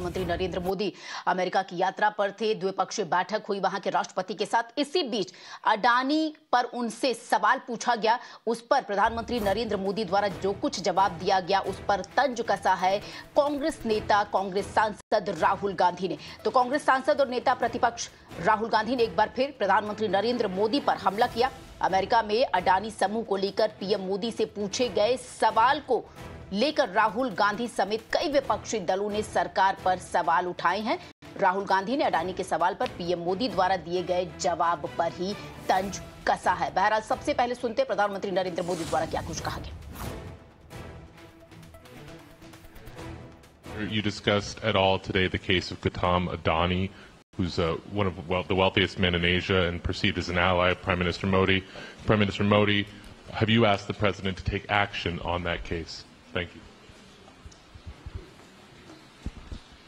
प्रधानमंत्री नरेंद्र मोदी अमेरिका की यात्रा पर थे। द्विपक्षीय बैठक हुई वहां के राष्ट्रपति के साथ। इसी बीच अडानी पर उनसे सवाल पूछा गया, उस पर प्रधानमंत्री नरेंद्र मोदी द्वारा जो कुछ जवाब दिया गया उस पर तंज कसा है कांग्रेस नेता, कांग्रेस सांसद राहुल गांधी ने। तो कांग्रेस सांसद और नेता प्रतिपक्ष राहुल गांधी ने एक बार फिर प्रधानमंत्री नरेंद्र मोदी पर हमला किया। अमेरिका में अडानी समूह को लेकर पीएम मोदी से पूछे गए सवाल को लेकर राहुल गांधी समेत कई विपक्षी दलों ने सरकार पर सवाल उठाए हैं। राहुल गांधी ने अडानी के सवाल पर पीएम मोदी द्वारा दिए गए जवाब पर ही तंज कसा है। बहरहाल सबसे पहले सुनते प्रधानमंत्री नरेंद्र मोदी द्वारा क्या कुछ कहा गया। You discussed at all today the case of Gautam Adani, who's one of the wealthiest men in Asia and perceived as an ally of Prime Minister Modi. Prime Minister Modi, have you asked the president to take action on that case? Thank you.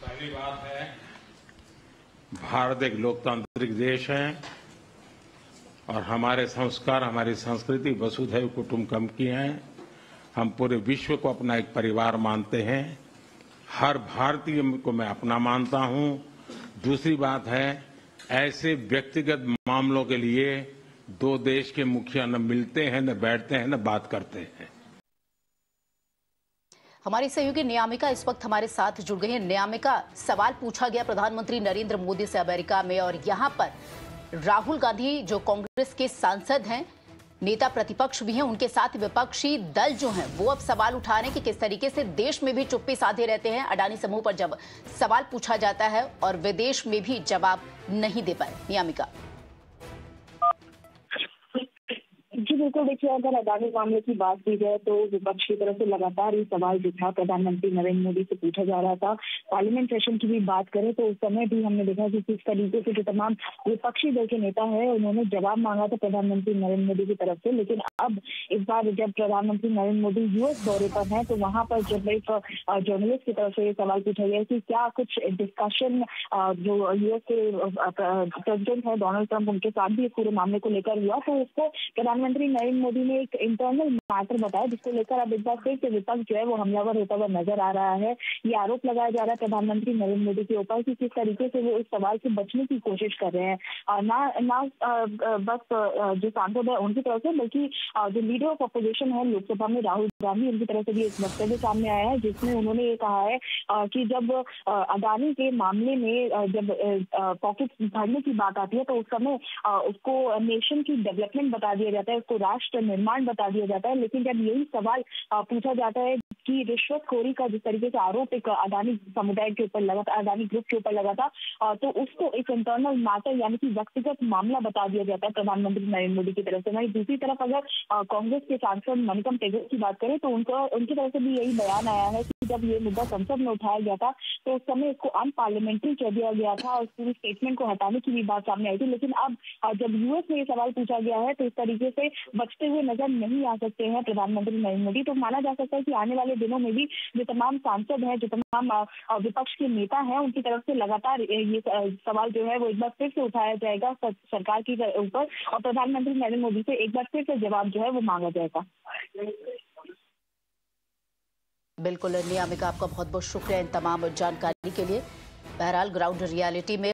पहली बात है, भारत एक लोकतांत्रिक देश है और हमारे संस्कार, हमारी संस्कृति वसुधैव कुटुंबकम की है। हम पूरे विश्व को अपना एक परिवार मानते हैं। हर भारतीय को मैं अपना मानता हूं। दूसरी बात है, ऐसे व्यक्तिगत मामलों के लिए दो देश के मुखिया न मिलते हैं, न बैठते हैं, न बात करते हैं। हमारी सहयोगी न्यामिका इस वक्त हमारे साथ जुड़ गई है। न्यामिका, सवाल पूछा गया प्रधानमंत्री नरेंद्र मोदी से अमेरिका में, और यहां पर राहुल गांधी जो कांग्रेस के सांसद हैं, नेता प्रतिपक्ष भी हैं, उनके साथ विपक्षी दल जो हैं वो अब सवाल उठा रहे हैं कि किस तरीके से देश में भी चुप्पी साधे रहते हैं। अडानी समूह पर जब सवाल पूछा जाता है और विदेश में भी जवाब नहीं दे पाए। न्यामिका जी बिल्कुल, देखिए अगर अडानी मामले की बात की जाए तो विपक्ष की तरफ से लगातार ये सवाल जो था प्रधानमंत्री नरेंद्र मोदी से पूछा जा रहा था। पार्लियामेंट सेशन की भी बात करें तो उस समय भी हमने देखा कि किस तरीके से जो तमाम विपक्षी दल के नेता है उन्होंने जवाब मांगा था प्रधानमंत्री नरेंद्र मोदी की तरफ से। लेकिन अब इस बार जब प्रधानमंत्री नरेंद्र मोदी यूएस दौरे पर हैं तो वहां पर जब एक जर्नलिस्ट की तरफ से ये सवाल पूछा गया कि क्या कुछ डिस्कशन जो यूएस के प्रेसिडेंट है डोनाल्ड ट्रंप, उनके साथ भी इस पूरे मामले को लेकर हुआ, तो उसको प्रधानमंत्री नरेंद्र मोदी ने एक इंटरनल मैटर बताया जिसको लेकर अब एक बार फिर से विपक्ष जो है वो हमलावर होता हुआ नजर आ रहा है। ये आरोप लगाया जा रहा है प्रधानमंत्री नरेंद्र मोदी के ऊपर कि किस तरीके से वो इस सवाल से बचने की कोशिश कर रहे हैं। ना बस जो सांसद है उनकी तरफ से, बल्कि जो लीडर ऑफ अपोजिशन है लोकसभा में राहुल गांधी, उनकी तरफ से भी एक वक्तव्य सामने आया है जिसमें उन्होंने ये कहा है कि जब अडानी के मामले में जब पॉकेट भरने की बात आती है तो उस समय उसको नेशन की डेवलपमेंट बता दिया जाता है, उसको राष्ट्र निर्माण बता दिया जाता है। लेकिन जब यही सवाल पूछा जाता है कि रिश्वतखोरी का जिस तरीके से आरोप एक अडानी समुदाय के ऊपर लगा था, अडानी ग्रुप के ऊपर लगा था, तो उसको एक इंटरनल मैटर यानी कि व्यक्तिगत मामला बता दिया जाता है प्रधानमंत्री नरेंद्र मोदी की तरफ से। वहीं दूसरी तरफ अगर कांग्रेस के सांसद मणिकम टेगोर की बात करें तो उनकी तरफ से भी यही बयान आया है कि जब ये मुद्दा संसद में उठाया गया था तो उस समय इसको अनपार्लियामेंट्री कह दिया गया था और पूरी स्टेटमेंट को हटाने की भी बात सामने आई थी। लेकिन अब जब यूएस में ये सवाल पूछा गया है तो इस तरीके से बचते हुए नजर नहीं आ सकते हैं प्रधानमंत्री नरेंद्र मोदी। तो माना जा सकता है कि आने वाले दिनों में भी जो तमाम सांसद हैं, जो तमाम विपक्ष के नेता हैं, उनकी तरफ से लगातार ये सवाल जो है वो एक बार फिर से उठाया जाएगा सरकार के ऊपर और प्रधानमंत्री नरेंद्र मोदी से एक बार फिर से जवाब जो है वो मांगा जाएगा। बिल्कुल न्यामिका, आपका बहुत बहुत शुक्रिया इन तमाम जानकारी के लिए। बहरहाल ग्राउंड रियलिटी में